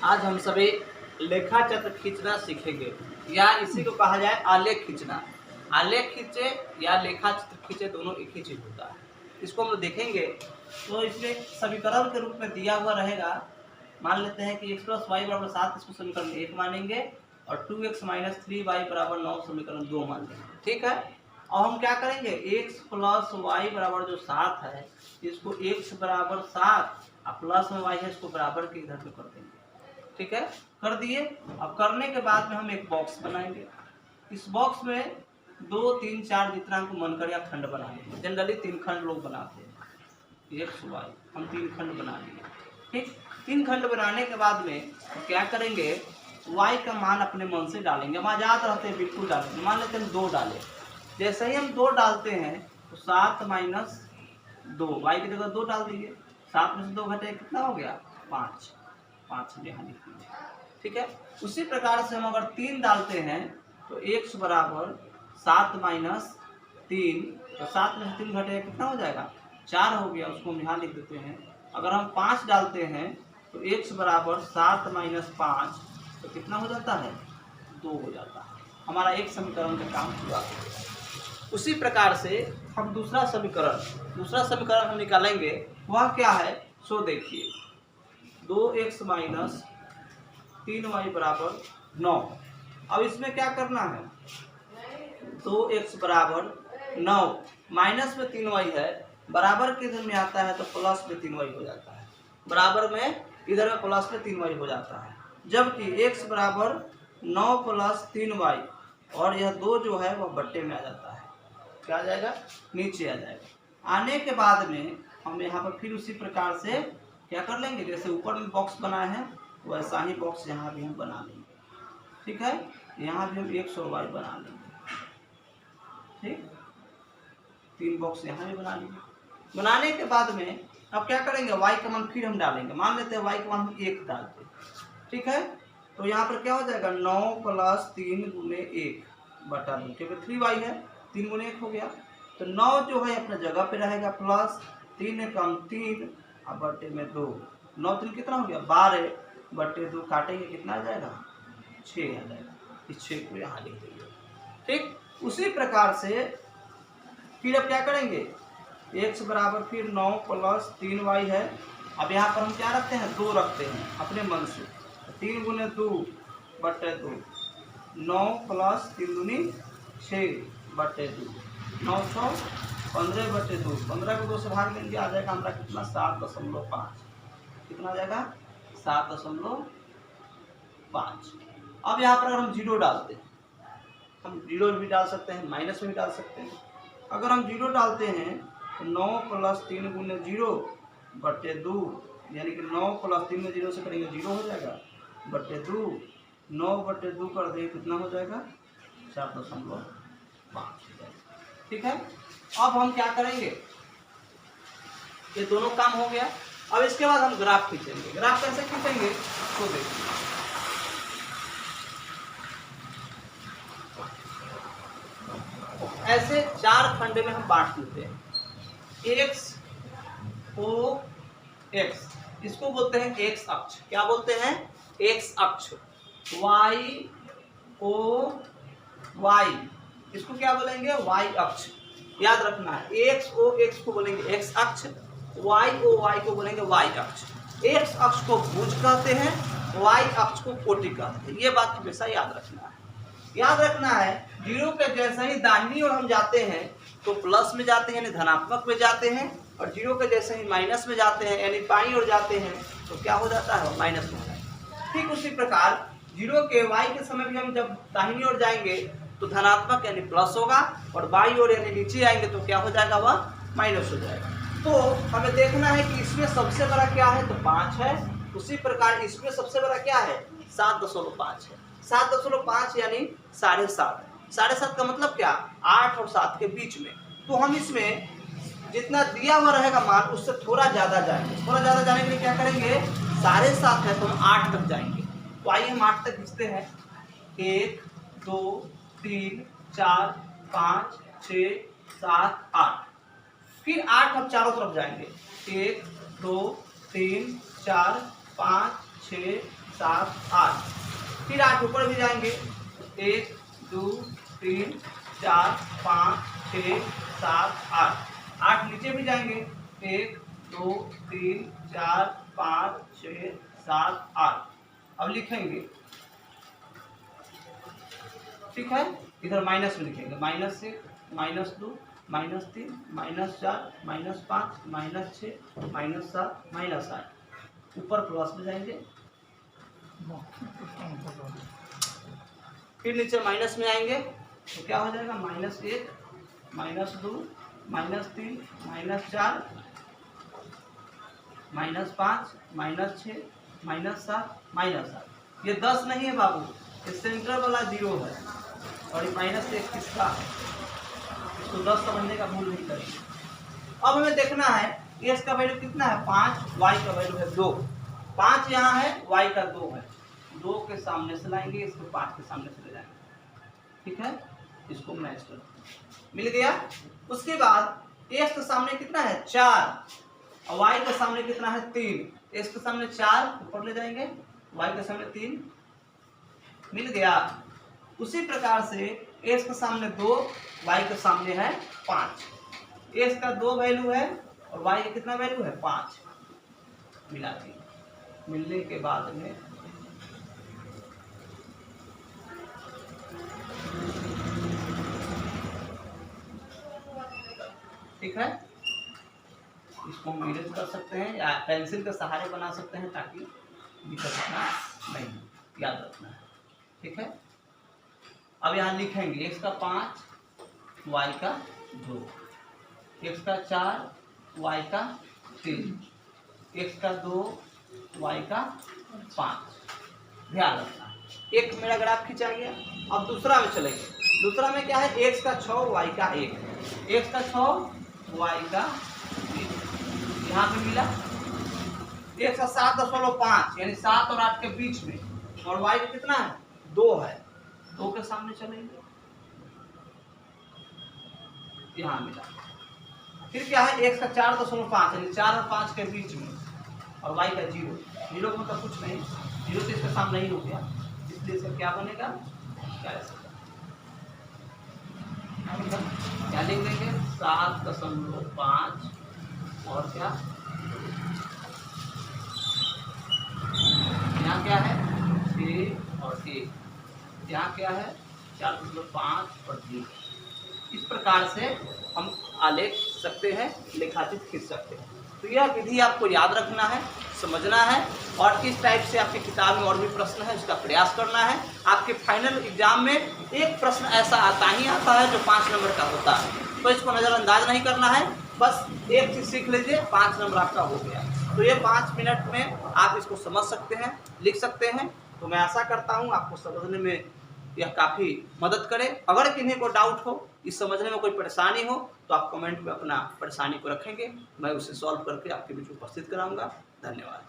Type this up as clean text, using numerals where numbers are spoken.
आज हम सभी लेखा चित्र खींचना सीखेंगे या इसी को कहा जाए आलेख खींचना। आलेख खींचे या लेखा चित्र खींचे दोनों एक ही चीज होता है। इसको हम लोग देखेंगे तो इसमें समीकरण के रूप में दिया हुआ रहेगा। मान लेते हैं कि x + y = 7, इसको समीकरण 1 मानेंगे और 2x - 3y = 9 समीकरण 2 मान लेंगे। ठीक है। और हम क्या करेंगे, x + y = जो 7 है इसको x = 7 और प्लस में y है इसको बराबर के इधर पे कर देंगे। ठीक है, कर दिए। अब करने के बाद में हम एक बॉक्स बनाएंगे। इस बॉक्स में 2 3 4 जितना हमको मन करे आप खंड बना लेंगे। जनरली 3 खंड लोग बनाते हैं। x y हम 3 खंड बना लिए। ठीक, 3 खंड बनाने के बाद में क्या करेंगे, y का मान अपने मन से डालेंगे। हम आजाद रहते हैं, बिल्कुल डालेंगे। मान लेते हैं 2 डालें। जैसे ही हम 2 डालते हैं तो 7 - 2, y की जगह 2 डाल दीजिए। 7 में से 2 घटे कितना हो गया, 5 हम यहाँ लिख लीजिए। ठीक है, उसी प्रकार से हम अगर 3 डालते हैं तो x = 7 - 3, तो 7 में से 3 घटे कितना हो जाएगा, 4 हो गया। उसको हम यहाँ लिख देते हैं। अगर हम 5 डालते हैं तो x = 7 - 5, तो कितना हो जाता है, 2 हो जाता है। हमारा एक समीकरण का काम पूरा। उसी प्रकार से हम दूसरा समीकरण हम निकालेंगे। वह क्या है, सो देखिए, 2x - 3y = 9। अब इसमें क्या करना है, 2x = 9, माइनस में 3y है, बराबर के इधर में आता है तो प्लस में 3y हो जाता है। बराबर में इधर में प्लस में 3y हो जाता है। जबकि x = 9 + 3y और यह 2 जो है वह बट्टे में आ जाता है। क्या आ जाएगा, नीचे आ जाएगा। आने के बाद में हम यहाँ पर फिर उसी प्रकार से क्या कर लेंगे, जैसे ऊपर में बॉक्स बनाए हैं वैसा ही बॉक्स यहाँ भी हम बना लेंगे। ठीक है, यहाँ भी हम x और y बना लेंगे। ठीक, 3 बॉक्स यहाँ भी बना लेंगे। बनाने के बाद में अब क्या करेंगे, y का मान फिर हम डालेंगे। मान लेते हैं y का मान हम 1 डालते हैं। ठीक है, तो यहाँ पर क्या हो जाएगा, 9 + 3 × 1 बटा 2, क्योंकि 3y है, 3 × 1 हो गया। तो 9 जो है अपने जगह पे रहेगा, प्लस 3 कम 3 और बटे में 2। 9 3 कितना हो गया, 12 बटे 2 काटेंगे कितना आ जाएगा, 6 आ जाएगा। इस 6 को यहाँ लिख देंगे। ठीक, उसी प्रकार से फिर अब क्या करेंगे, x = फिर 9 + 3y है। अब यहाँ पर हम क्या रखते हैं, 2 रखते हैं अपने मन से। 3 × 2 बटे 2, 9 + 3 × 6 बटे 2, 915 बटे 2। 15 को 2 से भाग देंगे, आ जाएगा हमारा कितना, 7.5। कितना आ जाएगा, 7.5। अब यहाँ पर अगर हम 0 डालते हैं, हम 0 भी डाल सकते हैं, माइनस में भी डाल सकते हैं। अगर हम 0 डालते हैं तो 9 + 3 × 0 बटे 2, यानी कि 9 + 3 में 0 से करेंगे 0 हो जाएगा, बटे 2, 9 बटे 2 कर देंगे कितना हो जाएगा, 4.5। ठीक है, अब हम क्या करेंगे, ये दोनों काम हो गया। अब इसके बाद हम ग्राफ खींचेंगे। ग्राफ कैसे खींचेंगे, तो देखिए, ऐसे 4 खंड में हम बांट देते हैं। x o x, इसको बोलते हैं x अक्ष। क्या बोलते हैं, x अक्ष। y o y, इसको क्या बोलेंगे, y अक्ष। याद रखना है, x o x को बोलेंगे x अक्ष, y o y को बोलेंगे y अक्ष। x अक्ष को भुज कहते हैं, y अक्ष को कोटि कहते हैं। ये बात हमेशा याद रखना है। याद रखना है, 0 के जैसे ही दाहिनी ओर हम जाते हैं तो प्लस में जाते हैं, यानी धनात्मक में जाते हैं, और 0 के जैसे ही माइनस में जाते हैं, यानी बाईं ओर जाते हैं तो क्या हो जाता है, माइनस में जाता है। ठीक उसी प्रकार 0 के y के समय भी हम जब दाहिनी ओर जाएंगे तो धनात्मक यानी प्लस होगा, और बाईं ओर यानी नीचे आएंगे तो क्या हो जाएगा, वह माइनस हो जाएगा। तो हमें देखना है कि इसमें सबसे बड़ा क्या है, तो 5 है। उसी प्रकार इसमें सबसे बड़ा क्या है, 7.5 है। 7.5 यानी 7.5। 7.5 का मतलब क्या, 8 और 7 के बीच में। तो हम इसमें जितना दिया हुआ रहेगा मान उससे थोड़ा ज़्यादा जाएंगे। थोड़ा ज़्यादा जाने के लिए क्या करेंगे, 7.5 है तो हम 8 तक जाएंगे। तो आइए हम 8 तक खींचते हैं। 1 2 3 4 5 6 7 8। फिर 8 हम चारों तरफ जाएंगे। 1 2 3 4 5 6 7 8। फिर 8 ऊपर भी जाएंगे, 1 2 3 4 5 6 7 8। 8 नीचे भी जाएंगे, 1 2 3 4 5 6 7 8। अब लिखेंगे, ठीक है। इधर माइनस में लिखेंगे, -1 -2 -3 -4 -5 -6 -7 -8। ऊपर प्लस में जाएंगे, फिर नीचे माइनस में आएंगे तो क्या हो जाएगा, -1 -2 -3 -4 -5 -6 -7 -8। ये 10 नहीं है बाबू, ये सेंटर वाला 0 है और -1 किसका, इसको 10 समझने का भूल नहीं करेंगे। अब हमें देखना है x का वैल्यू कितना है 5, y का वैल्यू है 2। 5 यहाँ है, y का 2 है, 2 के सामने से लाएंगे, इसको 5 के सामने से ले जाएंगे, ठीक है। इसको मैच कर, मिल गया। उसके बाद x के सामने कितना है 4 और y के सामने कितना है 3। x के सामने 4 ऊपर ले जाएंगे, y के सामने 3, मिल गया। उसी प्रकार से x के सामने 2, y के सामने है 5। x का 2 वैल्यू है और y का कितना वैल्यू है 5। मिला दिए, मिलने के बाद में ठीक है, इसको हम इरेज कर सकते हैं या पेंसिल के सहारे बना सकते हैं ताकि दिक्कत ना नहीं, याद रखना है, ठीक है। अब यहाँ लिखेंगे x का 5, y का 2, x का 4, y का 3, x का 2, y का 5। ध्यान रखना, एक मेरा ग्राफ खींचा गया। अब दूसरा में चलेंगे, दूसरा में क्या है x का 6, y का 1, x का 6, y का 1। यहाँ पे मिला x का 7.5 यानी 7 और 8 के बीच में, और y का कितना है 2 है, 2 के सामने चलेंगे, यहाँ मिला। फिर क्या है x का 4.5 यानी 4 और 5 के बीच में, और y का 0, 0 का मतलब कुछ नहीं, 0 तो इसके सामने नहीं हो गया, इसलिए इसका क्या बनेगा, क्या लिख देंगे 7.5 और क्या, यहाँ क्या है 6 और 1, यहाँ क्या है 4.5 और 0। इस प्रकार से हम आलेख सकते हैं, लेखाचित्र खींच सकते हैं। तो यह विधि आपको याद रखना है, समझना है, और इस टाइप से आपकी किताब में और भी प्रश्न है उसका प्रयास करना है। आपके फाइनल एग्जाम में एक प्रश्न ऐसा आता ही आता है जो 5 नंबर का होता है, तो इसको नज़रअंदाज नहीं करना है। बस एक चीज़ सीख लीजिए, 5 नंबर आपका हो गया। तो ये 5 मिनट में आप इसको समझ सकते हैं, लिख सकते हैं। तो मैं आशा करता हूँ आपको समझने में यह काफ़ी मदद करे। अगर किन्हीं को डाउट हो, इस समझने में कोई परेशानी हो, तो आप कमेंट में अपना परेशानी को रखेंगे, मैं उसे सॉल्व करके आपके बीच उपस्थित कराऊंगा। धन्यवाद।